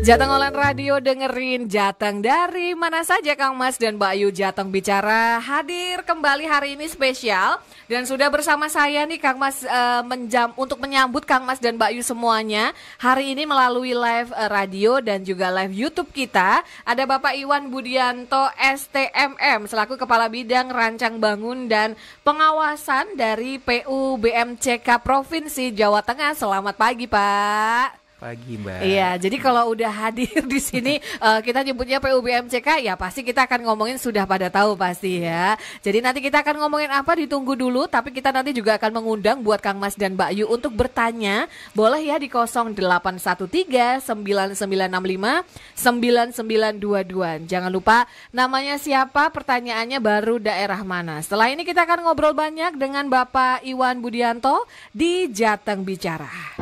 Jateng Online Radio dengerin Jateng dari mana saja Kang Mas dan Mbak Ayu. Jateng Bicara hadir kembali hari ini spesial dan sudah bersama saya nih Kang Mas untuk menyambut Kang Mas dan Mbak Ayu semuanya hari ini melalui live radio dan juga live YouTube kita. Ada Bapak Iwan Budianto STMM selaku Kepala Bidang Rancang Bangun dan Pengawasan dari PUBMCK Provinsi Jawa Tengah. Selamat pagi Pak. Pagi Mbak. Iya, jadi kalau udah hadir di sini kita nyebutnya PUBMCK ya pasti kita akan ngomongin sudah pada tahu pasti ya. Jadi nanti kita akan ngomongin apa ditunggu dulu, tapi kita nanti juga akan mengundang buat Kang Mas dan Mbak Yu untuk bertanya. Boleh ya di 0813 9965 9922. Jangan lupa namanya siapa, pertanyaannya baru daerah mana. Setelah ini kita akan ngobrol banyak dengan Bapak Iwan Budianto di Jateng Bicara.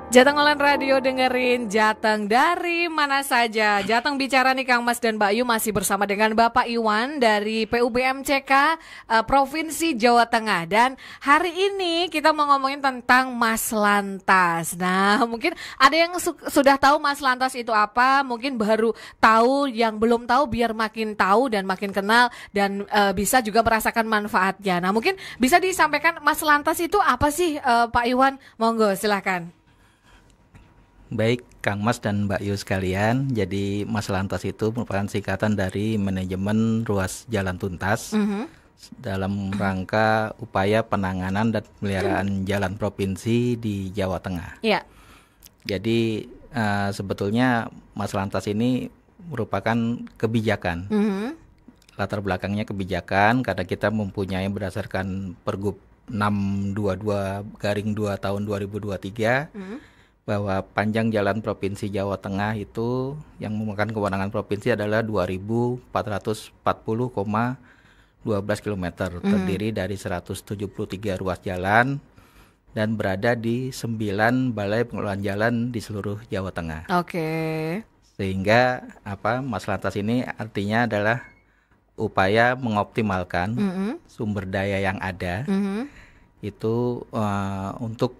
Jateng Online Radio dengerin Jateng dari mana saja. Jateng Bicara nih Kang Mas dan Mbak Yu masih bersama dengan Bapak Iwan dari PUBMCK Provinsi Jawa Tengah. Dan hari ini kita mau ngomongin tentang Mas Lantas. Nah mungkin ada yang sudah tahu Mas Lantas itu apa, mungkin baru tahu, yang belum tahu biar makin tahu dan makin kenal dan bisa juga merasakan manfaatnya. Nah mungkin bisa disampaikan Mas Lantas itu apa sih Pak Iwan? Monggo silahkan. Baik Kang Mas dan Mbak Yu sekalian, jadi Mas Lantas itu merupakan singkatan dari Manajemen Ruas Jalan Tuntas dalam rangka upaya penanganan dan pemeliharaan jalan provinsi di Jawa Tengah. Iya. Jadi sebetulnya Mas Lantas ini merupakan kebijakan. Latar belakangnya kebijakan karena kita mempunyai berdasarkan Pergub 622/2 tahun 2023 bahwa panjang jalan Provinsi Jawa Tengah itu yang merupakan kewenangan provinsi adalah 2.440,12 km, terdiri dari 173 ruas jalan dan berada di 9 balai pengelolaan jalan di seluruh Jawa Tengah. Oke. Sehingga Mas Lantas ini artinya adalah upaya mengoptimalkan sumber daya yang ada itu untuk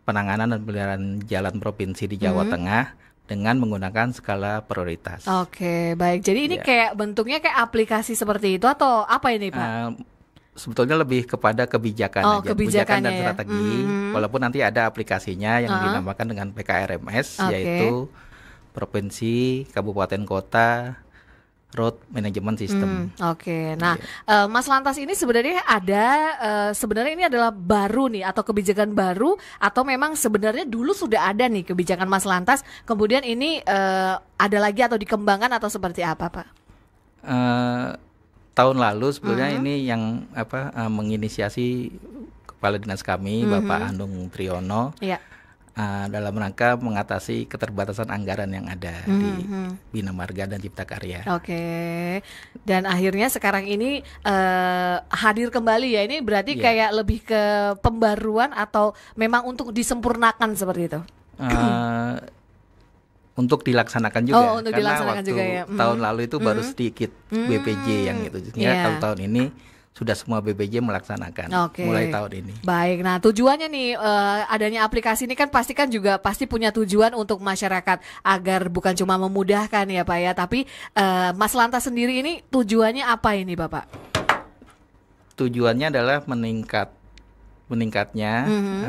penanganan dan pemeliharaan jalan provinsi di Jawa Tengah dengan menggunakan skala prioritas. Oke, baik. Jadi ini kayak bentuknya kayak aplikasi seperti itu atau apa ini Pak? Sebetulnya lebih kepada kebijakan aja, kebijakan dan strategi. Walaupun nanti ada aplikasinya yang dinamakan dengan PKRMS, yaitu Provinsi, Kabupaten, Kota Road Management System. Oke. Nah, Mas Lantas ini sebenarnya sebenarnya ini adalah baru nih atau kebijakan baru atau memang sebenarnya dulu sudah ada nih kebijakan Mas Lantas, kemudian ini ada lagi atau dikembangkan atau seperti apa, Pak? Tahun lalu sebenarnya ini yang menginisiasi Kepala Dinas kami, Bapak Andung Triyono. Iya. Dalam rangka mengatasi keterbatasan anggaran yang ada di Bina Marga dan Cipta Karya. Oke. Dan akhirnya sekarang ini hadir kembali ya. Ini berarti kayak lebih ke pembaruan atau memang untuk disempurnakan seperti itu? Untuk dilaksanakan juga. Untuk karena dilaksanakan waktu juga ya. Tahun lalu itu baru sedikit BPJ yang itu. Kalau tahun ini sudah semua BPJ melaksanakan mulai tahun ini. Baik, nah tujuannya nih adanya aplikasi ini kan pasti punya tujuan untuk masyarakat agar bukan cuma memudahkan ya Pak ya, tapi Mas Lantas sendiri ini tujuannya apa ini Bapak? Tujuannya adalah meningkatnya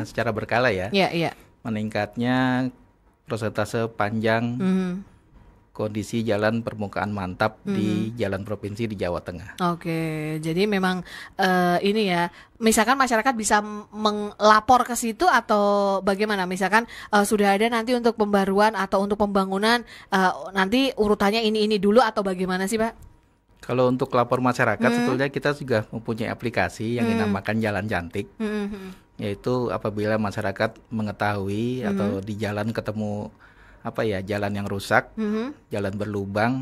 secara berkala ya. Iya. Meningkatnya persentase panjang kondisi jalan permukaan mantap di jalan provinsi di Jawa Tengah. Oke, jadi memang ini ya, misalkan masyarakat bisa melapor ke situ atau bagaimana? Misalkan sudah ada nanti untuk pembaruan atau untuk pembangunan, nanti urutannya ini dulu atau bagaimana sih Pak? Kalau untuk lapor masyarakat sebetulnya kita juga mempunyai aplikasi yang dinamakan Jalan Cantik, yaitu apabila masyarakat mengetahui atau di jalan ketemu jalan yang rusak, jalan berlubang,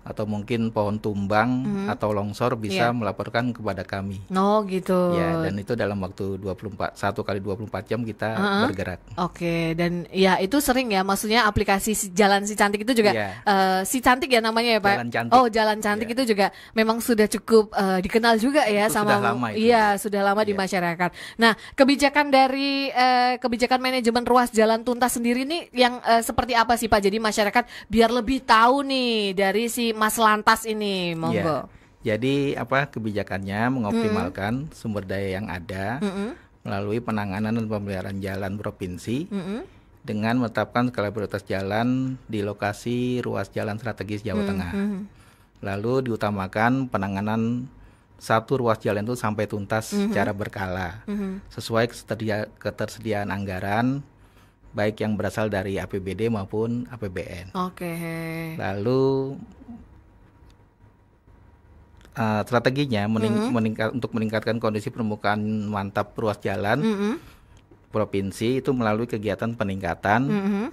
atau mungkin pohon tumbang atau longsor bisa melaporkan kepada kami. Oh gitu. Ya, dan itu dalam waktu 1 kali 24 jam kita bergerak. Oke, dan ya itu sering ya, maksudnya aplikasi Jalan Si Cantik itu juga Si Cantik ya namanya ya Pak? Jalan Cantik. Oh, Jalan Cantik itu juga memang sudah cukup dikenal juga ya itu sama sudah lama itu. Iya, sudah lama di masyarakat. Nah, kebijakan dari kebijakan manajemen ruas jalan tuntas sendiri nih yang seperti apa sih Pak? Jadi masyarakat biar lebih tahu nih dari si Mas Lantas ini, monggo. Jadi kebijakannya mengoptimalkan sumber daya yang ada melalui penanganan dan pemeliharaan jalan provinsi dengan menetapkan skala prioritas jalan di lokasi ruas jalan strategis Jawa Tengah. Lalu diutamakan penanganan satu ruas jalan itu sampai tuntas secara berkala sesuai ketersediaan anggaran baik yang berasal dari APBD maupun APBN. Oke. Lalu strateginya untuk meningkatkan kondisi permukaan mantap ruas jalan provinsi itu melalui kegiatan peningkatan,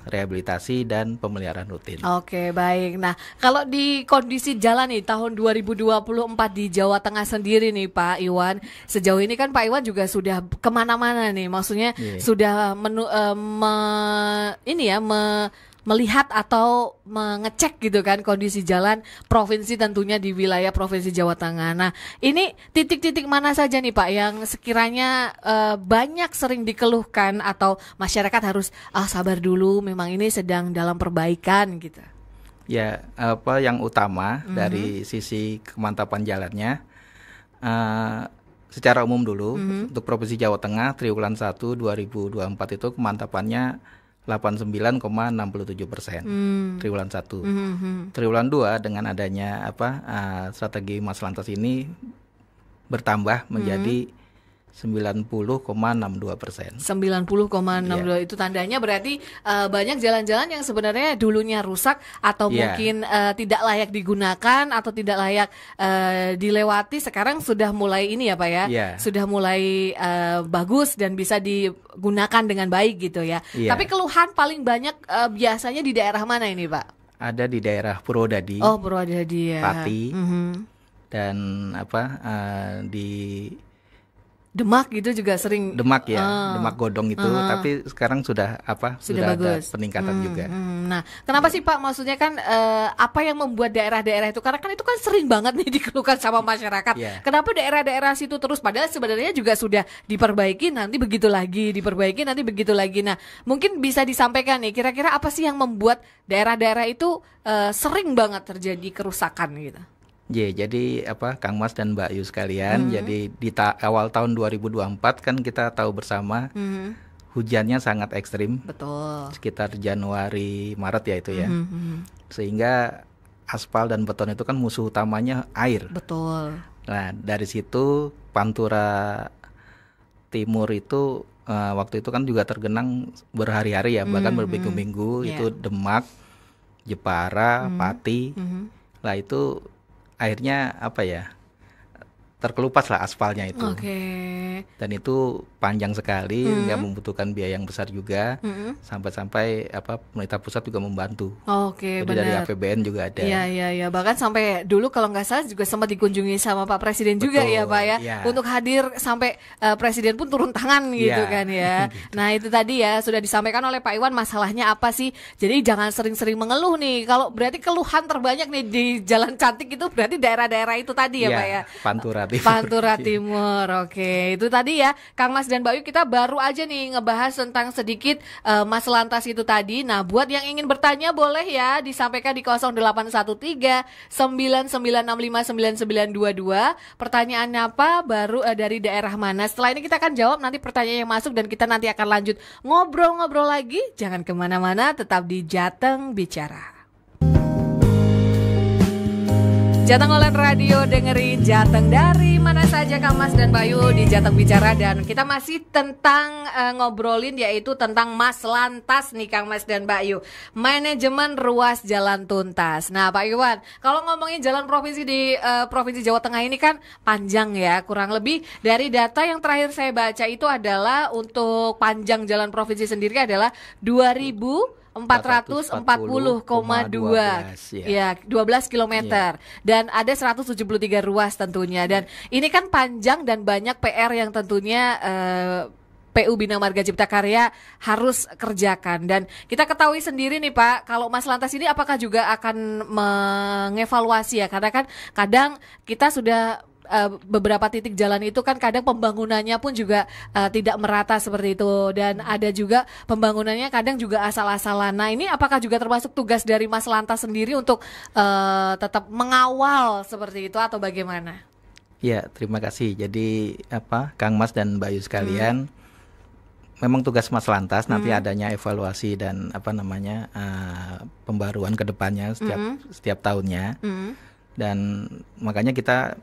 rehabilitasi dan pemeliharaan rutin. Oke, baik. Nah, kalau di kondisi jalan nih tahun 2024 di Jawa Tengah sendiri nih Pak Iwan, sejauh ini kan Pak Iwan juga sudah kemana-mana nih, maksudnya sudah melihat atau mengecek gitu kan kondisi jalan provinsi tentunya di wilayah Provinsi Jawa Tengah. Nah, ini titik-titik mana saja nih Pak yang sekiranya banyak sering dikeluhkan atau masyarakat harus sabar dulu, memang ini sedang dalam perbaikan gitu. Ya, yang utama dari sisi kemantapan jalannya secara umum dulu untuk Provinsi Jawa Tengah triwulan 1 2024 itu kemantapannya 89,67% triwulan 1. Triwulan 2 dengan adanya strategi Mas Lantas ini bertambah menjadi 90,62%. 90,62 itu tandanya berarti banyak jalan-jalan yang sebenarnya dulunya rusak atau mungkin tidak layak digunakan atau tidak layak dilewati, sekarang sudah mulai ini ya Pak ya, sudah mulai bagus dan bisa digunakan dengan baik gitu ya. Tapi keluhan paling banyak biasanya di daerah mana ini Pak? Ada di daerah Purwodadi. Oh, Purwodadi ya. Pati. Dan di Demak gitu juga sering. Demak ya, Demak Godong itu, tapi sekarang sudah sudah ada peningkatan juga. Nah, kenapa sih Pak? Maksudnya kan apa yang membuat daerah-daerah itu, karena kan itu kan sering banget nih dikeluhkan sama masyarakat. Kenapa daerah-daerah situ terus padahal sebenarnya juga sudah diperbaiki, nanti begitu lagi, diperbaiki nanti begitu lagi. Nah, mungkin bisa disampaikan nih, kira-kira apa sih yang membuat daerah-daerah itu sering banget terjadi kerusakan gitu? Jadi Kang Mas dan Mbak Yu sekalian, jadi di awal tahun 2024 kan kita tahu bersama hujannya sangat ekstrim. Betul. Sekitar Januari Maret ya itu ya. Sehingga aspal dan beton itu kan musuh utamanya air. Betul. Nah, dari situ Pantura Timur itu waktu itu kan juga tergenang berhari-hari ya, bahkan berminggu-minggu. Itu Demak, Jepara, Pati. Lah itu akhirnya terkelupas lah aspalnya itu. Dan itu panjang sekali, nggak membutuhkan biaya yang besar juga. Sampai-sampai pemerintah pusat juga membantu. Jadi benar. dari APBN juga ada. Iya. Bahkan sampai dulu kalau nggak salah juga sempat dikunjungi sama Pak Presiden juga ya Pak ya. Untuk hadir sampai Presiden pun turun tangan gitu kan ya. Nah, itu tadi ya sudah disampaikan oleh Pak Iwan masalahnya apa sih. Jadi jangan sering-sering mengeluh nih. Kalau berarti keluhan terbanyak nih di Jalan Cantik itu berarti daerah-daerah itu tadi ya Pak ya. Pantura Timur. Oke, itu tadi ya Kang Mas dan Mbak Yu, kita baru aja nih ngebahas tentang sedikit Mas Lantas itu tadi. Nah, buat yang ingin bertanya boleh ya disampaikan di 0813 9965 9922. Pertanyaannya apa? Baru dari daerah mana? Setelah ini kita akan jawab nanti pertanyaan yang masuk dan kita nanti akan lanjut ngobrol-ngobrol lagi. Jangan kemana-mana, tetap di Jateng Bicara. Jateng Online Radio, dengerin Jateng dari mana saja Kang Mas dan Bayu di Jateng Bicara. Dan kita masih tentang ngobrolin yaitu tentang Mas Lantas nih Kang Mas dan Bayu, manajemen ruas jalan tuntas. Nah Pak Iwan, kalau ngomongin jalan provinsi di Provinsi Jawa Tengah ini kan panjang ya. Kurang lebih dari data yang terakhir saya baca itu adalah untuk panjang jalan provinsi sendiri adalah 2.000 440,2 ya 12 kilometer dan ada 173 ruas tentunya, dan ini kan panjang dan banyak PR yang tentunya PU Bina Marga Cipta Karya harus kerjakan. Dan kita ketahui sendiri nih Pak, kalau Mas Lantas ini apakah juga akan mengevaluasi ya, karena kan kadang kita sudah beberapa titik jalan itu kan kadang pembangunannya pun juga tidak merata seperti itu, dan ada juga pembangunannya kadang juga asal-asalan. Nah ini apakah juga termasuk tugas dari Mas Lantas sendiri untuk tetap mengawal seperti itu atau bagaimana? Ya, terima kasih. Jadi Kang Mas dan Mbak Yu sekalian, memang tugas Mas Lantas nanti adanya evaluasi dan pembaruan ke depannya setiap tahunnya. Dan makanya kita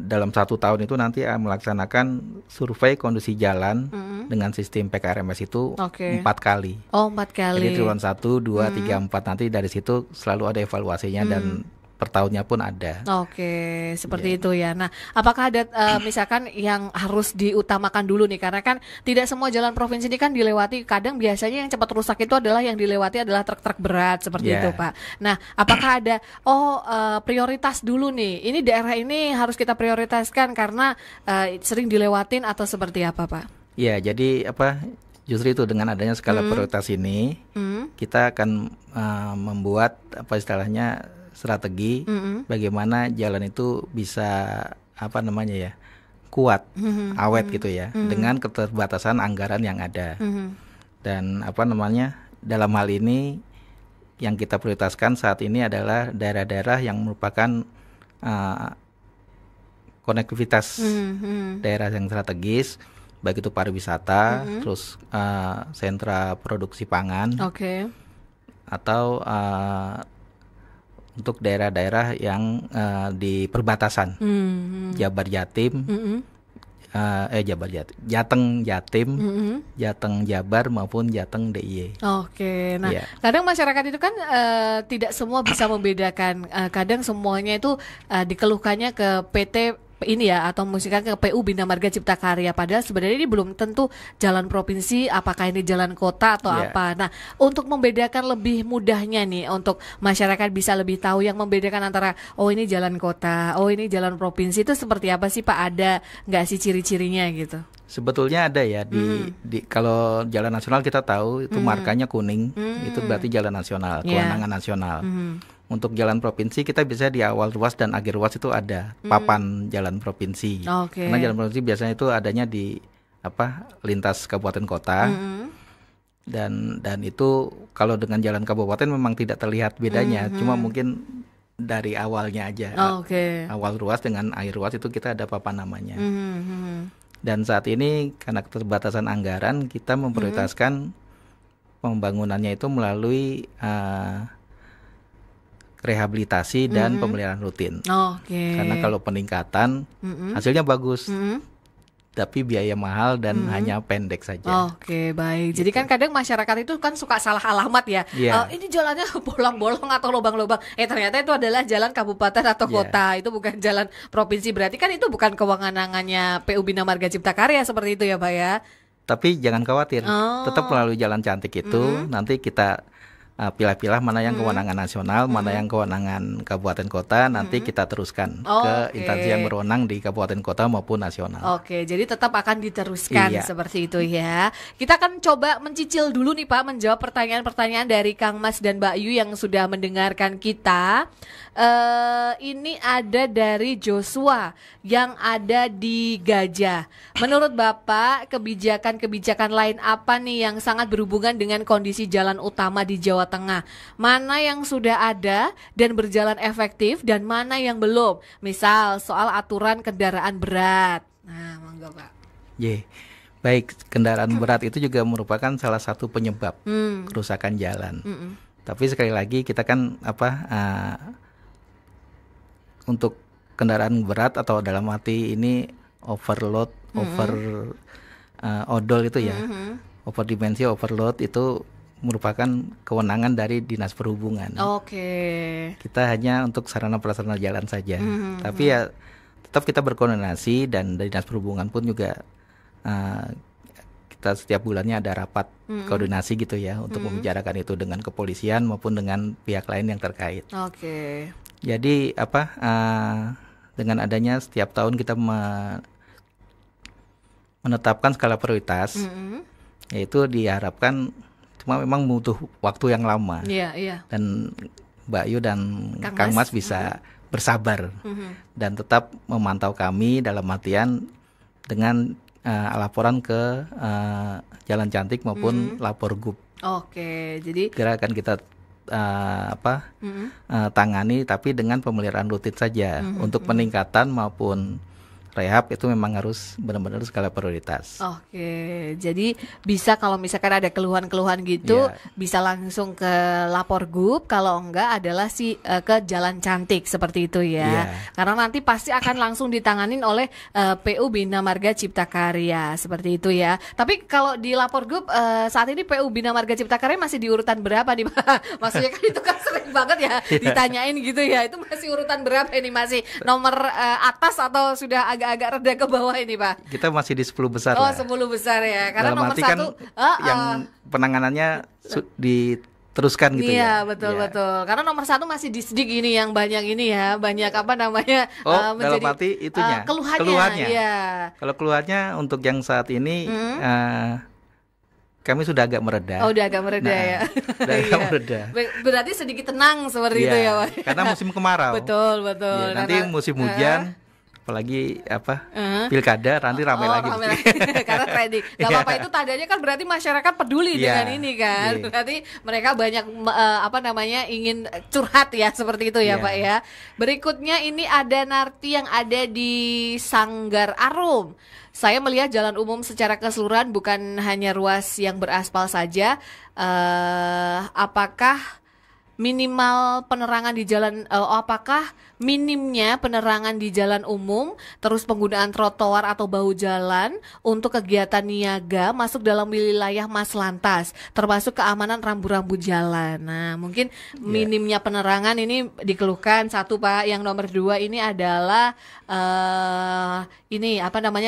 dalam 1 tahun itu nanti melaksanakan survei kondisi jalan dengan sistem PKRMS itu 4 kali. Oh, 4 kali. Jadi triwulan 1, 2, 3, 4 nanti dari situ selalu ada evaluasinya dan per tahunnya pun ada. Oke, seperti itu ya. Nah, apakah ada misalkan yang harus diutamakan dulu nih, karena kan tidak semua jalan provinsi ini kan dilewati. Kadang biasanya yang cepat rusak itu adalah yang dilewati adalah truk-truk berat seperti itu, Pak. Nah, apakah ada prioritas dulu nih? Ini daerah ini harus kita prioritaskan karena sering dilewatin atau seperti apa, Pak? Ya, jadi justru itu dengan adanya skala prioritas ini, kita akan membuat istilahnya strategi bagaimana jalan itu bisa kuat, awet gitu ya, dengan keterbatasan anggaran yang ada. Dan dalam hal ini yang kita prioritaskan saat ini adalah daerah-daerah yang merupakan konektivitas daerah yang strategis, baik itu pariwisata, terus sentra produksi pangan, atau untuk daerah-daerah yang di perbatasan, Jabar Jatim, Jateng Jatim, Jateng Jabar maupun Jateng DIY. Oke, nah kadang masyarakat itu kan tidak semua bisa membedakan, kadang semuanya itu dikeluhkannya ke PT ini ya, atau musikan ke PU Bina Marga Cipta Karya, padahal sebenarnya ini belum tentu jalan provinsi, apakah ini jalan kota atau apa. Nah, untuk membedakan lebih mudahnya nih, untuk masyarakat bisa lebih tahu yang membedakan antara ini jalan kota, ini jalan provinsi, itu seperti apa sih Pak? Ada nggak sih ciri-cirinya gitu? Sebetulnya ada ya, kalau jalan nasional kita tahu itu markanya kuning, itu berarti jalan nasional, kewenangan nasional. Untuk jalan provinsi kita bisa di awal ruas dan akhir ruas itu ada papan jalan provinsi. Karena jalan provinsi biasanya itu adanya di lintas kabupaten kota. Dan itu kalau dengan jalan kabupaten memang tidak terlihat bedanya, cuma mungkin dari awalnya aja. Awal ruas dengan akhir ruas itu kita ada papan namanya. Dan saat ini karena keterbatasan anggaran, kita memprioritaskan pembangunannya itu melalui rehabilitasi dan pemeliharaan rutin. Karena kalau peningkatan hasilnya bagus, tapi biaya mahal dan hanya pendek saja. Baik. Jadi kan kadang masyarakat itu kan suka salah alamat ya. Ini jalannya bolong-bolong atau lubang-lubang. Ternyata itu adalah jalan kabupaten atau kota. Itu bukan jalan provinsi. Berarti kan itu bukan kewenangannya PU Bina Marga Cipta Karya seperti itu ya Pak ya. Tapi jangan khawatir, tetap melalui jalan cantik itu nanti kita pilah-pilah mana yang kewenangan nasional, mana yang kewenangan kabupaten kota, nanti kita teruskan ke instansi yang berwenang di kabupaten kota maupun nasional. Jadi tetap akan diteruskan seperti itu ya. Kita akan coba mencicil dulu nih Pak, menjawab pertanyaan-pertanyaan dari Kang Mas dan Mbak Yu yang sudah mendengarkan kita. Ini ada dari Joshua yang ada di Gajah. Menurut Bapak, kebijakan-kebijakan lain apa nih yang sangat berhubungan dengan kondisi jalan utama di Jawa Tengah? Mana yang sudah ada dan berjalan efektif dan mana yang belum? Misal soal aturan kendaraan berat. Nah, monggo Pak. Baik, kendaraan berat itu juga merupakan salah satu penyebab kerusakan jalan. Tapi sekali lagi kita kan untuk kendaraan berat atau dalam arti ini overload, odol itu ya, overdimensi, overload itu merupakan kewenangan dari Dinas Perhubungan. Kita hanya untuk sarana prasarana jalan saja. Tapi ya tetap kita berkoordinasi dan dari Dinas Perhubungan pun juga kita setiap bulannya ada rapat koordinasi gitu ya untuk membicarakan itu dengan kepolisian maupun dengan pihak lain yang terkait. Oke. Jadi dengan adanya setiap tahun kita menetapkan skala prioritas, yaitu diharapkan, cuma memang butuh waktu yang lama. Dan Mbak Yu dan Kang Mas bisa bersabar dan tetap memantau kami dalam artian dengan laporan ke Jalan Cantik maupun lapor GUP. Oke, jadi akan kita tangani, tapi dengan pemeliharaan rutin saja. Untuk peningkatan maupun rehab itu memang harus benar-benar skala prioritas. Oke, jadi bisa kalau misalkan ada keluhan-keluhan gitu, bisa langsung ke lapor GUP, kalau enggak adalah ke Jalan Cantik seperti itu ya. Karena nanti pasti akan langsung ditanganin oleh PU Bina Marga Cipta Karya seperti itu ya. Tapi kalau di lapor GUP saat ini PU Bina Marga Cipta Karya masih di urutan berapa nih Pak? Maksudnya kan itu kan sering banget ya ditanyain gitu ya. Itu masih urutan berapa ini? Masih nomor atas atau sudah agak reda ke bawah ini Pak? Kita masih di 10 besar. 10 besar ya. Karena dalam nomor arti 1 kan yang penanganannya diteruskan gitu ya. Iya, betul. Karena nomor 1 masih di Sidik ini yang banyak ini ya, banyak menjadi dalam arti itunya. Keluhannya. Iya. Kalau keluhannya untuk yang saat ini kami sudah agak mereda. Udah agak mereda ya. Sudah agak mereda. Berarti sedikit tenang seperti itu ya, Pak. Karena musim kemarau. Betul. Ya, nanti musim hujan, apalagi pilkada nanti ramai lagi. Karena trading. Gak apa-apa, itu tandanya kan berarti masyarakat peduli dengan ini kan. Berarti mereka banyak ingin curhat ya, seperti itu ya Pak ya. Berikutnya ini ada Narti yang ada di Sanggar Arum. Saya melihat jalan umum secara keseluruhan bukan hanya ruas yang beraspal saja. Apakah minimal penerangan di jalan, apakah minimnya penerangan di jalan umum, terus penggunaan trotoar atau bahu jalan untuk kegiatan niaga masuk dalam wilayah Mas Lantas, termasuk keamanan rambu-rambu jalan. Nah, mungkin minimnya penerangan ini dikeluhkan satu Pak. Yang nomor 2 ini adalah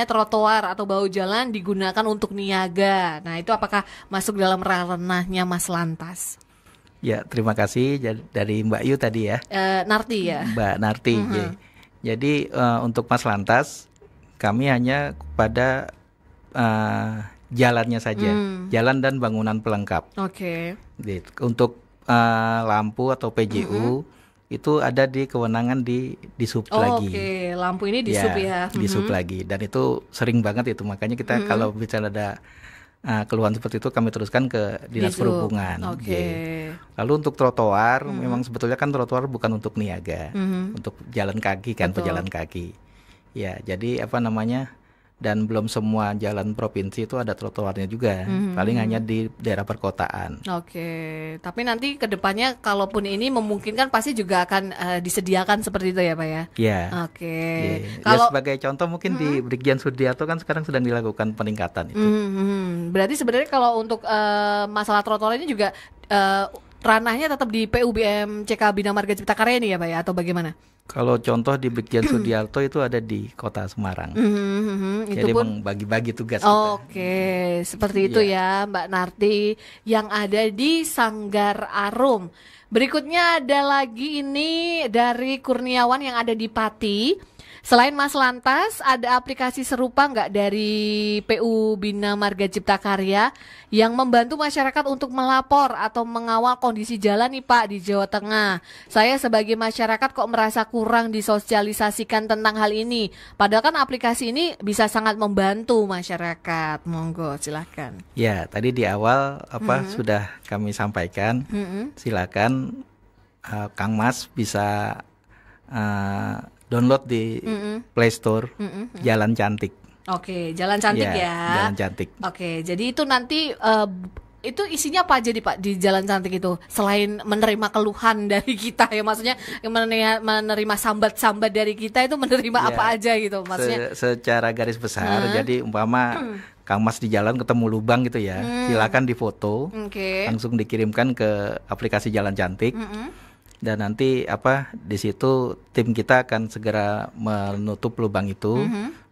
trotoar atau bahu jalan digunakan untuk niaga. Nah, itu apakah masuk dalam ranahnya Mas Lantas? Ya, terima kasih dari Mbak Yu tadi ya. Narti ya. Mbak Narti. Jadi untuk Mas Lantas kami hanya pada jalannya saja, jalan dan bangunan pelengkap. Oke. Untuk lampu atau PJU itu ada di kewenangan di sub lagi. Oke, lampu ini di sub ya. Di sub lagi, dan itu sering banget itu, makanya kita kalau bicara ada keluhan seperti itu kami teruskan ke Dinas Perhubungan. Lalu untuk trotoar, memang sebetulnya kan trotoar bukan untuk niaga, untuk jalan kaki kan, pejalan kaki. Ya, jadi dan belum semua jalan provinsi itu ada trotoarnya juga, paling hanya di daerah perkotaan. Tapi nanti kedepannya kalaupun ini memungkinkan pasti juga akan disediakan seperti itu ya Pak ya? Iya. Kalau sebagai contoh mungkin di Brigjen Sudiarto kan sekarang sedang dilakukan peningkatan itu. Berarti sebenarnya kalau untuk masalah trotoar ini juga ranahnya tetap di PUBM CK Bina Marga Cipta Karya ini ya Pak ya, atau bagaimana? Kalau contoh di Brigjen Sudiarto itu ada di Kota Semarang. Jadi membagi-bagi tugas kita. Seperti itu ya Mbak Narti yang ada di Sanggar Arum. Berikutnya ada lagi ini dari Kurniawan yang ada di Pati. Selain Mas Lantas, ada aplikasi serupa nggak dari PU Bina Marga Cipta Karya yang membantu masyarakat untuk melapor atau mengawal kondisi jalan nih Pak di Jawa Tengah? Saya sebagai masyarakat kok merasa kurang disosialisasikan tentang hal ini. Padahal kan aplikasi ini bisa sangat membantu masyarakat. Monggo, silahkan. Ya, tadi di awal sudah kami sampaikan. Silakan Kang Mas bisa download di Play Store Jalan Cantik. Jalan Cantik ya. Jalan Cantik. Jadi itu nanti itu isinya apa aja Pak di Jalan Cantik itu, selain menerima keluhan dari kita ya, maksudnya menerima sambat-sambat dari kita, itu menerima apa aja gitu maksudnya? Secara garis besar, jadi umpama Kang Mas di jalan ketemu lubang gitu ya, silakan difoto, langsung dikirimkan ke aplikasi Jalan Cantik. Dan nanti di situ tim kita akan segera menutup lubang itu.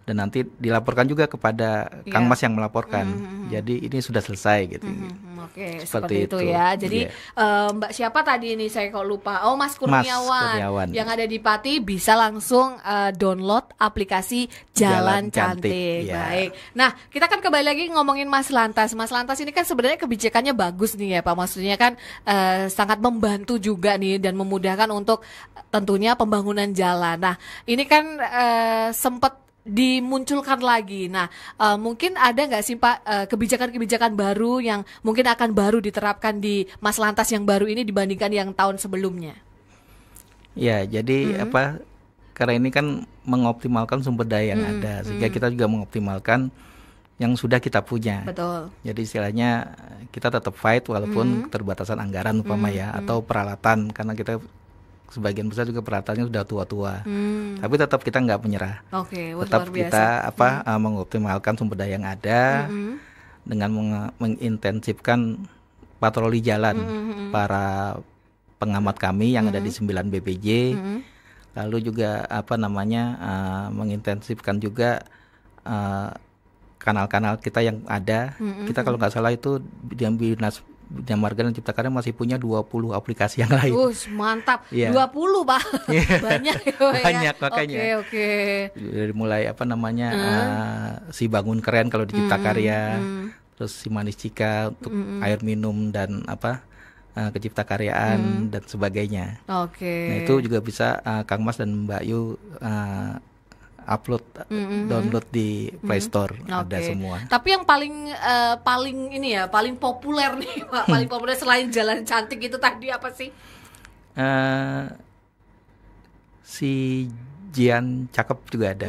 dan nanti dilaporkan juga kepada Kang Mas yang melaporkan. Jadi ini sudah selesai gitu. Oke, seperti itu ya. Jadi Mbak siapa tadi ini saya kok lupa. Oh, Mas Kurniawan yang ada di Pati bisa langsung download aplikasi Jalan Cantik. Baik. Nah, kita kan kembali lagi ngomongin Mas Lantas. Mas Lantas ini kan sebenarnya kebijakannya bagus nih ya Pak. Maksudnya kan sangat membantu juga nih dan memudahkan untuk tentunya pembangunan jalan. Nah, ini kan sempat dimunculkan lagi. Nah, mungkin ada nggak sih Pak kebijakan-kebijakan baru yang mungkin akan baru diterapkan di Mas Lantas yang baru ini dibandingkan yang tahun sebelumnya? Ya, jadi karena ini kan mengoptimalkan sumber daya yang ada, sehingga kita juga mengoptimalkan yang sudah kita punya. Betul. Jadi istilahnya kita tetap fight walaupun keterbatasan anggaran umpama atau peralatan, karena kita sebagian besar juga peralatannya sudah tua-tua. Tapi tetap kita nggak menyerah. Tetap kita mengoptimalkan sumber daya yang ada dengan mengintensifkan patroli jalan para pengamat kami yang ada di 9 BPJ. Lalu juga mengintensifkan juga kanal-kanal kita yang ada. Kita kalau nggak salah itu di Dinas Bina Marga dan Cipta Karya masih punya 20 aplikasi yang lain. Mantap. 20 Pak. Banyak banyak makanya. Oke. Dari mulai si Bangun Keren kalau di Cipta Karya, terus si Manis Cika untuk air minum dan ke Cipta Karyaan dan sebagainya. Nah, itu juga bisa Kang Mas dan Mbak Yu upload, download di Play Store, ada semua. Tapi yang paling populer nih Pak, paling populer selain Jalan Cantik itu tadi apa sih? Si Jian Cakep juga ada.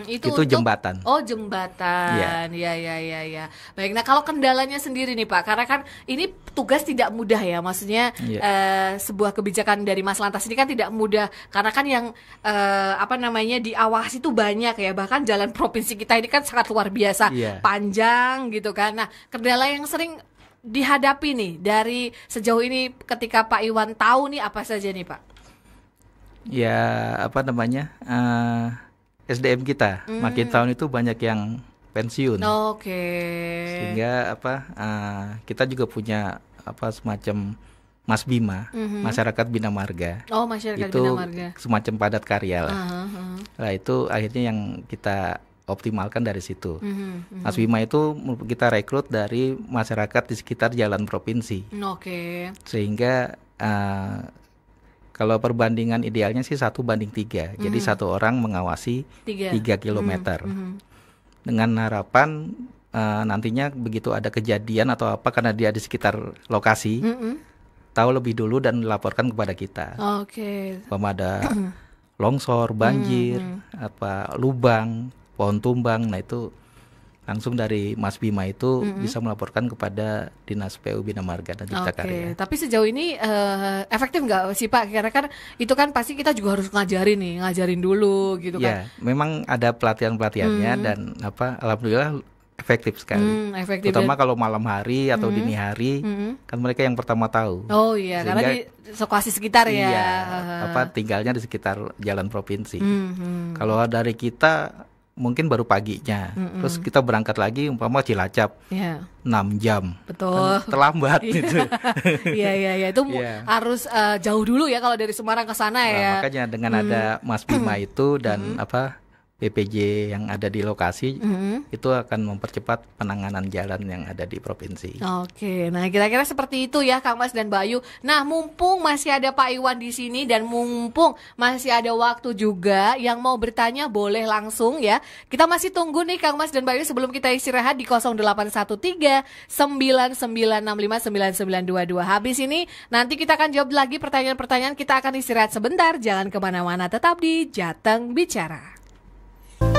Itu jembatan. Oh, jembatan. Ya. Baik. Nah, kalau kendalanya sendiri nih Pak, karena kan ini tugas tidak mudah ya. Maksudnya sebuah kebijakan dari Mas Lantas ini kan tidak mudah karena kan yang diawasi itu banyak ya. Bahkan jalan provinsi kita ini kan sangat luar biasa, panjang gitu kan. Nah, kendala yang sering dihadapi nih dari sejauh ini ketika Pak Iwan tahu nih apa saja nih Pak? Ya, SDM kita makin tahun itu banyak yang pensiun. Sehingga kita juga punya semacam Mas Bima, Masyarakat Bina Marga. Masyarakat itu Bina Marga. Semacam padat karya lah. Nah, itu akhirnya yang kita optimalkan dari situ. Mas Bima itu kita rekrut dari masyarakat di sekitar jalan provinsi. Sehingga kalau perbandingan idealnya sih 1:3. Jadi satu orang mengawasi 3 kilometer. Dengan harapan nantinya begitu ada kejadian atau apa karena dia di sekitar lokasi, tahu lebih dulu dan melaporkan kepada kita. Ada longsor, banjir, lubang, pohon tumbang, nah itu langsung dari Mas Bima itu bisa melaporkan kepada Dinas PU Bina Marga dan Cipta Karya. Tapi sejauh ini efektif nggak sih Pak? Karena kan itu kan pasti kita juga harus ngajarin dulu gitu kan. Memang ada pelatihannya dan alhamdulillah efektif sekali. Terutama kalau malam hari atau dini hari, kan mereka yang pertama tahu. Karena di lokasi sekitar tinggalnya di sekitar jalan provinsi. Kalau dari kita mungkin baru paginya, terus kita berangkat lagi umpama Cilacap 6 jam. Betul. Kan terlambat gitu. Itu harus jauh dulu ya kalau dari Semarang ke sana ya. Makanya dengan ada Mas Bima itu dan BPJ yang ada di lokasi itu akan mempercepat penanganan jalan yang ada di provinsi. Nah kira-kira seperti itu ya Kang Mas dan Mbak Ayu. Nah mumpung masih ada Pak Iwan di sini dan mumpung masih ada waktu juga yang mau bertanya boleh langsung ya. Kita masih tunggu nih Kang Mas dan Mbak Ayu sebelum kita istirahat di 0813 9965 9922. Habis ini nanti kita akan jawab lagi pertanyaan-pertanyaan. Kita akan istirahat sebentar. Jangan kemana-mana, tetap di Jateng Bicara.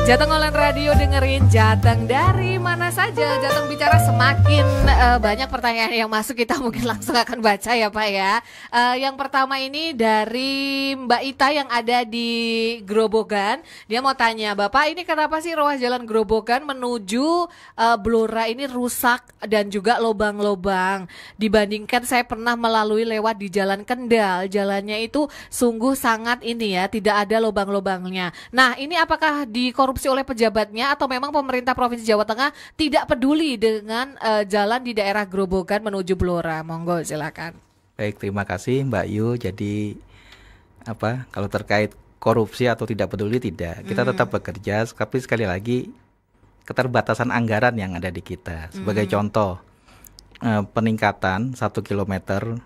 Jateng Online Radio, dengerin Jateng dari mana saja. Jateng Bicara, semakin banyak pertanyaan yang masuk, kita mungkin langsung akan baca ya Pak ya. Yang pertama ini dari Mbak Ita yang ada di Grobogan. Dia mau tanya, Bapak ini kenapa sih ruas jalan Grobogan menuju Blora ini rusak dan juga lobang-lobang. Dibandingkan saya pernah melalui lewat di Jalan Kendal, jalannya itu sungguh sangat ini ya, tidak ada lobang-lobangnya. Nah ini apakah dikorbankan korupsi oleh pejabatnya atau memang pemerintah Provinsi Jawa Tengah tidak peduli dengan jalan di daerah Grobogan menuju Blora? Monggo silakan. Baik, terima kasih Mbak Yu. Jadi kalau terkait korupsi atau tidak peduli, tidak. Kita tetap bekerja, tapi sekali lagi keterbatasan anggaran yang ada di kita. Sebagai contoh, peningkatan 1 kilometer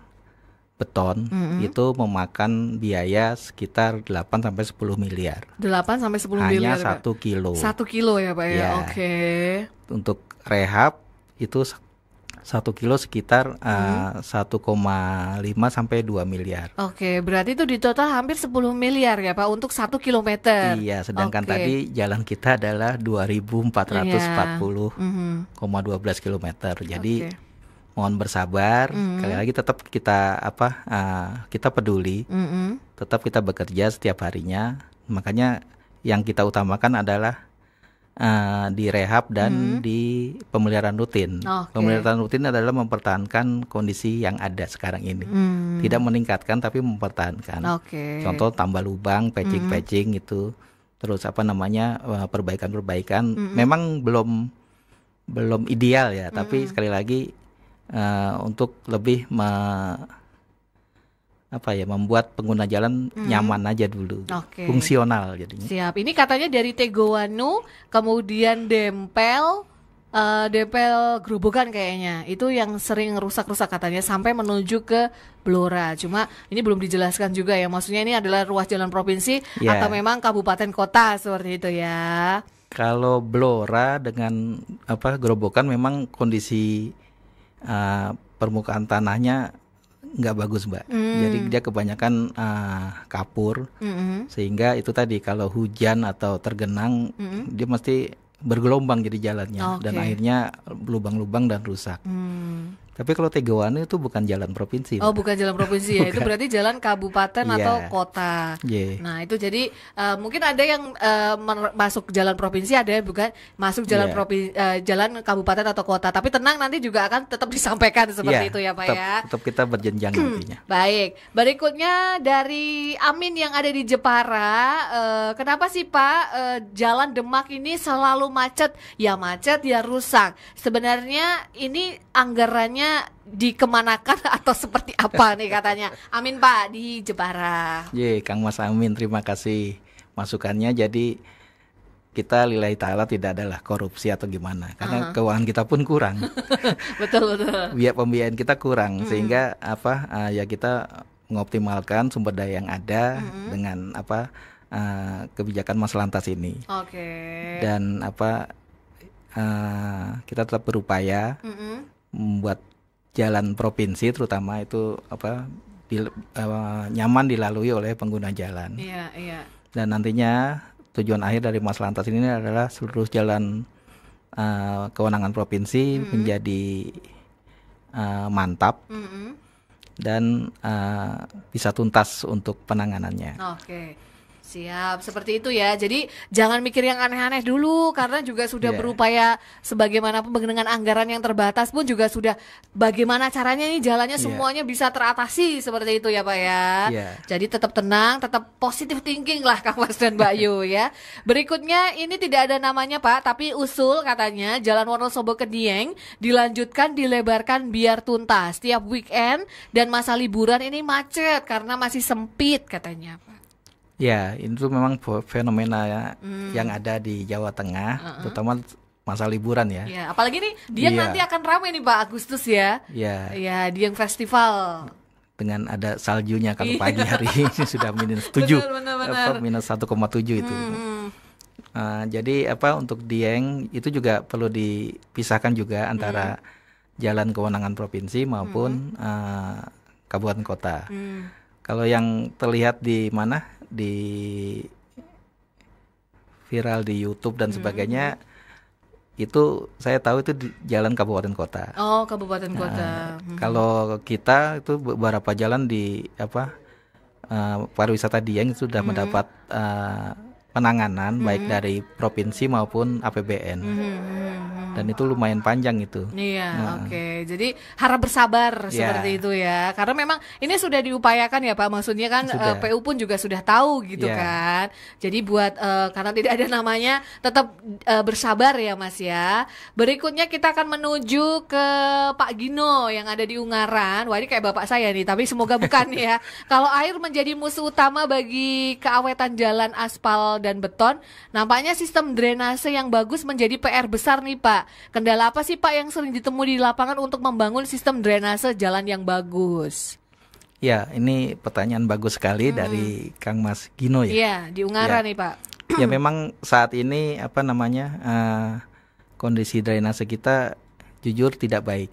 beton itu memakan biaya sekitar 8 sampai 10 miliar. 8 sampai 10 Hanya miliar. Hanya 1 kilo. 1 kilo ya Pak ya. Ya. Oke. Untuk rehab itu 1 kilo sekitar 1,5 sampai 2 miliar. Oke, berarti itu di total hampir 10 miliar ya Pak untuk 1 kilometer. Iya, sedangkan tadi jalan kita adalah 2.440,12 kilometer. Jadi mohon bersabar. Sekali lagi tetap kita kita peduli, tetap kita bekerja setiap harinya. Makanya yang kita utamakan adalah direhab dan di pemeliharaan rutin. Pemeliharaan rutin adalah mempertahankan kondisi yang ada sekarang ini, tidak meningkatkan tapi mempertahankan. Contoh tambah lubang, patching itu, terus perbaikan-perbaikan. Memang belum ideal ya, tapi sekali lagi untuk lebih membuat pengguna jalan nyaman aja dulu, fungsional jadinya. Siap. Ini katanya dari Tegowanu, kemudian Dempel Grobogan kayaknya. Itu yang sering rusak-rusak katanya sampai menuju ke Blora. Cuma ini belum dijelaskan juga ya. Maksudnya ini adalah ruas jalan provinsi atau memang kabupaten kota seperti itu ya. Kalau Blora dengan Grobogan memang kondisi permukaan tanahnya nggak bagus Mbak. Jadi dia kebanyakan kapur, sehingga itu tadi kalau hujan atau tergenang dia mesti bergelombang jadi jalannya, dan akhirnya lubang-lubang dan rusak. Tapi kalau Tegowanu itu bukan jalan provinsi. Oh, bukan jalan provinsi ya. Itu berarti jalan kabupaten atau kota. Nah, itu jadi mungkin ada yang masuk jalan provinsi, ada yang bukan masuk jalan jalan kabupaten atau kota. Tapi tenang, nanti juga akan tetap disampaikan seperti itu ya Pak ya. Tetap kita berjenjang nantinya. Baik. Berikutnya dari Amin yang ada di Jepara. Kenapa sih Pak jalan Demak ini selalu macet? Ya macet, ya rusak. Sebenarnya ini anggarannya dikemanakan atau seperti apa nih katanya Amin Pak di Jepara. Kang Mas Amin, terima kasih masukannya. Jadi kita lillahi ta'ala tidak adalah korupsi atau gimana, karena keuangan kita pun kurang. Betul. Biaya pembiayaan kita kurang, sehingga kita mengoptimalkan sumber daya yang ada dengan kebijakan Mas Lantas ini. Dan kita tetap berupaya membuat jalan provinsi terutama itu nyaman dilalui oleh pengguna jalan. Dan nantinya tujuan akhir dari Mas Lantas ini adalah seluruh jalan kewenangan provinsi menjadi mantap dan bisa tuntas untuk penanganannya. Siap, seperti itu ya. Jadi jangan mikir yang aneh-aneh dulu, karena juga sudah berupaya sebagaimanapun dengan anggaran yang terbatas pun juga sudah bagaimana caranya nih jalannya semuanya bisa teratasi seperti itu ya Pak ya. Jadi tetap tenang, tetap positive thinking lah Kang Mas dan Mbak Yu ya. Berikutnya ini tidak ada namanya Pak, tapi usul katanya Jalan Wonosobo ke Dieng dilanjutkan dilebarkan biar tuntas. Tiap weekend dan masa liburan ini macet karena masih sempit katanya Pak. Ya, itu memang fenomena yang ada di Jawa Tengah, terutama masa liburan ya. Apalagi nih Dieng nanti akan ramai nih Pak Agustus ya. Ya, Dieng Festival. Dengan ada saljunya kalau pagi hari ini sudah -7, minus 1,7 itu. Jadi untuk Dieng itu juga perlu dipisahkan juga antara jalan kewenangan provinsi maupun kabupaten kota. Kalau yang terlihat di mana? Di viral di YouTube dan sebagainya, itu saya tahu itu di jalan kabupaten kota. Oh, kabupaten kota. Kalau kita itu beberapa jalan di pariwisata Dieng sudah mendapat penanganan baik dari provinsi maupun APBN. Dan itu lumayan panjang itu. Iya, oke. Jadi harap bersabar seperti itu ya. Karena memang ini sudah diupayakan ya Pak. Maksudnya kan PU pun juga sudah tahu gitu kan. Jadi buat karena tidak ada namanya, tetap bersabar ya Mas ya. Berikutnya kita akan menuju ke Pak Gino yang ada di Ungaran. Wah, ini kayak bapak saya nih, tapi semoga bukan ya. Kalau air menjadi musuh utama bagi keawetan jalan aspal dan beton, nampaknya sistem drainase yang bagus menjadi PR besar nih Pak. Kendala apa sih Pak yang sering ditemui di lapangan untuk membangun sistem drainase jalan yang bagus? Ya, ini pertanyaan bagus sekali dari Kang Mas Gino ya. Iya, di Ungaran nih Pak. Ya memang saat ini kondisi drainase kita jujur tidak baik.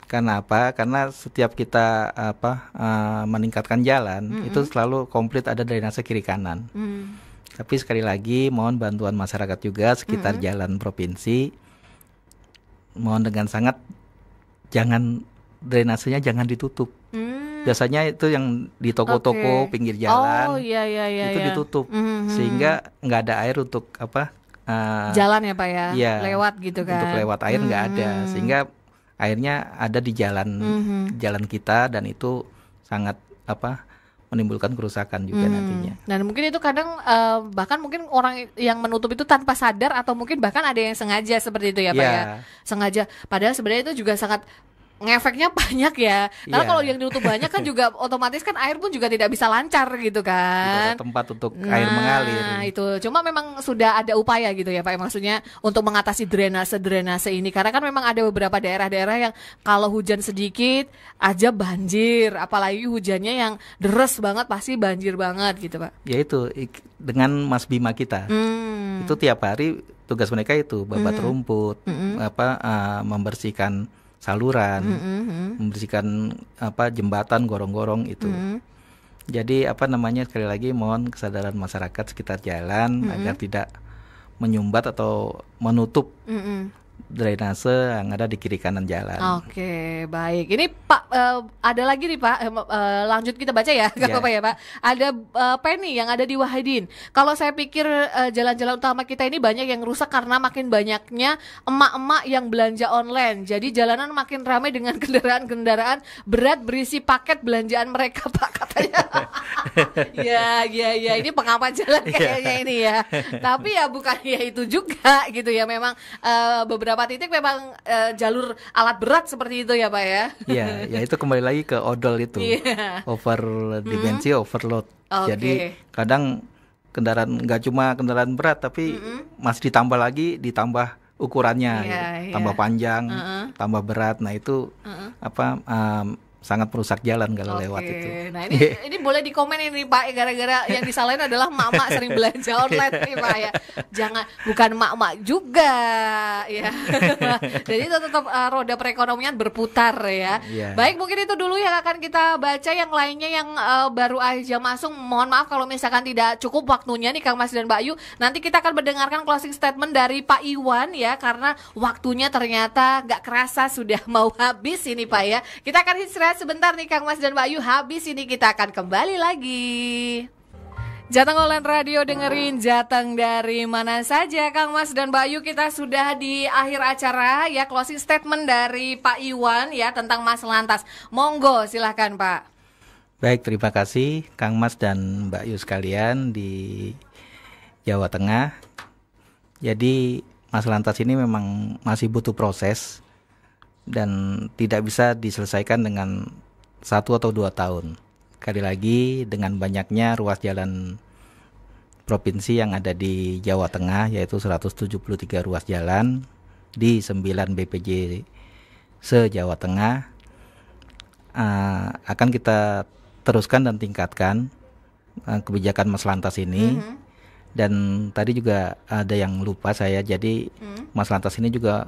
Karena apa? Karena setiap kita meningkatkan jalan itu selalu komplit ada drainase kiri kanan. Tapi sekali lagi mohon bantuan masyarakat juga sekitar jalan provinsi. Mohon dengan sangat drainasenya jangan ditutup. Biasanya itu yang di toko-toko pinggir jalan itu ditutup sehingga nggak ada air untuk jalan ya Pak ya, lewat gitu kan. Untuk lewat air nggak ada, sehingga airnya ada di jalan kita, dan itu sangat menimbulkan kerusakan juga nantinya. Dan mungkin itu kadang bahkan mungkin orang yang menutup itu tanpa sadar, atau mungkin bahkan ada yang sengaja seperti itu ya Pak ya. Sengaja, padahal sebenarnya itu juga sangat ngefeknya banyak ya. Karena kalau yang ditutup banyak kan juga otomatis kan air pun juga tidak bisa lancar gitu kan. Tidak ada tempat untuk air mengalir. Nah itu, cuma memang sudah ada upaya gitu ya Pak. Maksudnya untuk mengatasi drainase ini. Karena kan memang ada beberapa daerah-daerah yang kalau hujan sedikit aja banjir. Apalagi hujannya yang deres banget pasti banjir banget gitu Pak. Ya itu, dengan Mas Bima kita. Itu tiap hari tugas mereka itu babat rumput, membersihkan saluran, membersihkan jembatan, gorong-gorong itu. Jadi sekali lagi mohon kesadaran masyarakat sekitar jalan agar tidak menyumbat atau menutup drainase yang ada di kiri kanan jalan. Oke, baik. Ini Pak ada lagi nih Pak, lanjut kita baca ya, nggak apa-apa ya Pak. Ada Penny yang ada di Wahidin. Kalau saya pikir jalan-jalan utama kita ini banyak yang rusak karena makin banyaknya emak-emak yang belanja online. Jadi jalanan makin ramai dengan kendaraan-kendaraan berat berisi paket belanjaan mereka Pak, katanya. Ya, ini pengamat jalan kayaknya ini ya. Tapi ya bukan ya itu juga gitu ya. Memang beberapa titik memang jalur alat berat seperti itu ya Pak ya. Iya, ya itu kembali lagi ke odol itu. Over dimensi, overload. Jadi kadang kendaraan nggak cuma kendaraan berat, tapi masih ditambah ukurannya, tambah panjang, tambah berat. Nah itu sangat merusak jalan kalau lewat itu. Nah ini boleh dikomen ini Pak, gara-gara yang disalahin adalah mak-mak sering belanja online nih Pak ya. Jangan, bukan mak-mak juga ya. Jadi itu tetap roda perekonomian berputar ya. Baik, mungkin itu dulu yang akan kita baca. Yang lainnya yang baru aja masuk, mohon maaf kalau misalkan tidak cukup waktunya nih Kang Mas dan Mbak Yu. Nanti kita akan mendengarkan closing statement dari Pak Iwan ya, karena waktunya ternyata gak kerasa sudah mau habis ini Pak ya. Kita akan istirahat sebentar nih Kang Mas dan Mbak Yu, habis ini kita akan kembali lagi. Jateng Online Radio, dengerin Jateng dari mana saja. Kang Mas dan Mbak Yu, kita sudah di akhir acara ya. Closing statement dari Pak Iwan ya tentang Mas Lantas. Monggo silahkan Pak. Baik, terima kasih Kang Mas dan Mbak Yu sekalian di Jawa Tengah. Jadi Mas Lantas ini memang masih butuh proses dan tidak bisa diselesaikan dengan 1 atau 2 tahun. Sekali lagi, dengan banyaknya ruas jalan provinsi yang ada di Jawa Tengah, yaitu 173 ruas jalan di 9 BPJ se-Jawa Tengah, akan kita teruskan dan tingkatkan kebijakan Mas Lantas ini. Dan tadi juga ada yang lupa saya, jadi Mas Lantas ini juga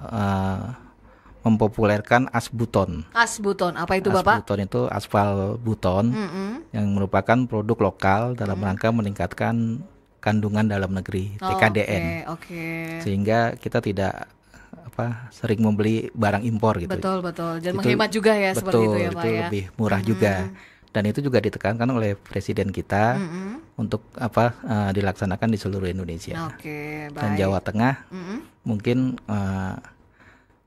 mempopulerkan asbuton. Asbuton, apa itu Bapak? Asbuton itu aspal buton, yang merupakan produk lokal dalam rangka meningkatkan kandungan dalam negeri, TKDN. Sehingga kita tidak sering membeli barang impor gitu. Betul. Dan menghemat juga ya, seperti itu ya Pak ya. Itu lebih murah juga. Dan itu juga ditekankan oleh Presiden kita untuk dilaksanakan di seluruh Indonesia. Baik. Dan Jawa Tengah mungkin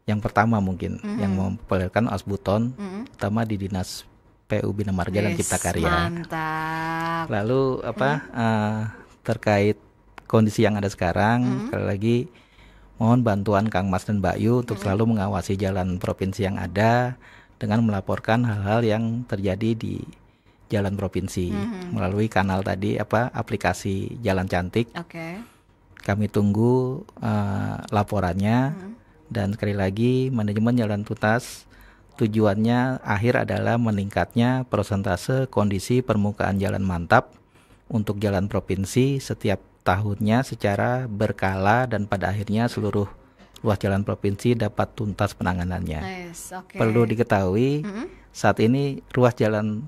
yang pertama mungkin yang mempopulerkan asbuton, terutama di Dinas PU Bina Marga dan Cipta Karya. Mantap. Lalu terkait kondisi yang ada sekarang, sekali lagi mohon bantuan Kang Mas dan Mbak Yu untuk selalu mengawasi jalan provinsi yang ada dengan melaporkan hal-hal yang terjadi di jalan provinsi melalui kanal tadi aplikasi Jalan Cantik. Kami tunggu laporannya dan sekali lagi manajemen jalan tuntas tujuannya akhir adalah meningkatnya persentase kondisi permukaan jalan mantap untuk jalan provinsi setiap tahunnya secara berkala dan pada akhirnya seluruh ruas jalan provinsi dapat tuntas penanganannya. Perlu diketahui saat ini ruas jalan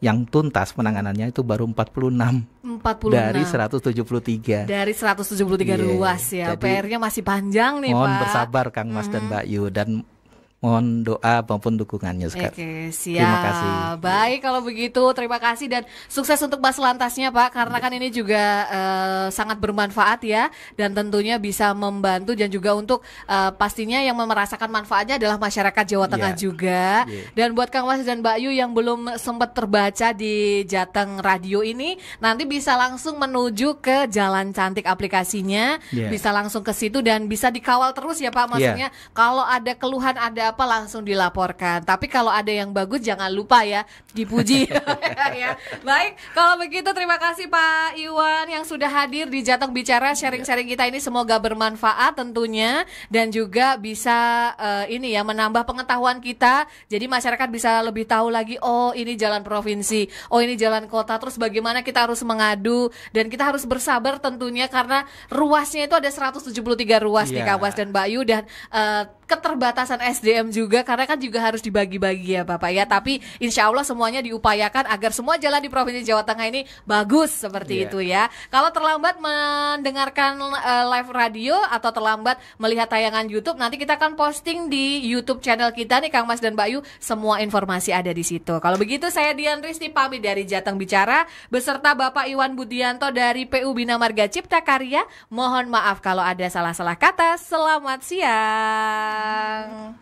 yang tuntas penanganannya itu baru 46 dari 173. Dari 173 ruas ya. PR-nya masih panjang nih, Pak. Mohon bersabar Kang Mas dan Mbak Yu dan mohon doa maupun dukungannya sekarang. Siap. Terima kasih. Baik kalau begitu, terima kasih dan sukses untuk Baslantasnya Pak, karena kan ini juga sangat bermanfaat ya, dan tentunya bisa membantu dan juga untuk pastinya yang merasakan manfaatnya adalah masyarakat Jawa Tengah juga. Dan buat Kang Mas dan Mbak Yu yang belum sempat terbaca di Jateng Radio ini, nanti bisa langsung menuju ke Jalan Cantik aplikasinya, bisa langsung ke situ dan bisa dikawal terus ya Pak, maksudnya kalau ada keluhan ada apa langsung dilaporkan. Tapi kalau ada yang bagus jangan lupa ya dipuji. Ya. Baik, kalau begitu terima kasih Pak Iwan yang sudah hadir di Jateng Bicara, sharing-sharing kita ini semoga bermanfaat tentunya dan juga bisa ini ya menambah pengetahuan kita. Jadi masyarakat bisa lebih tahu lagi, oh ini jalan provinsi, oh ini jalan kota, terus bagaimana kita harus mengadu dan kita harus bersabar tentunya karena ruasnya itu ada 173 ruas nih Kak Was dan Mbak Yu dan keterbatasan SDM juga karena kan juga harus dibagi-bagi ya Bapak ya, tapi insya Allah semuanya diupayakan agar semua jalan di Provinsi Jawa Tengah ini bagus seperti itu ya. Kalau terlambat mendengarkan live radio atau terlambat melihat tayangan YouTube, nanti kita akan posting di YouTube channel kita nih Kang Mas dan Mbak Yu, semua informasi ada di situ. Kalau begitu saya Dian Risti pamit dari Jateng Bicara beserta Bapak Iwan Budianto dari PU Bina Marga Cipta Karya. Mohon maaf kalau ada salah-salah kata. Selamat siang.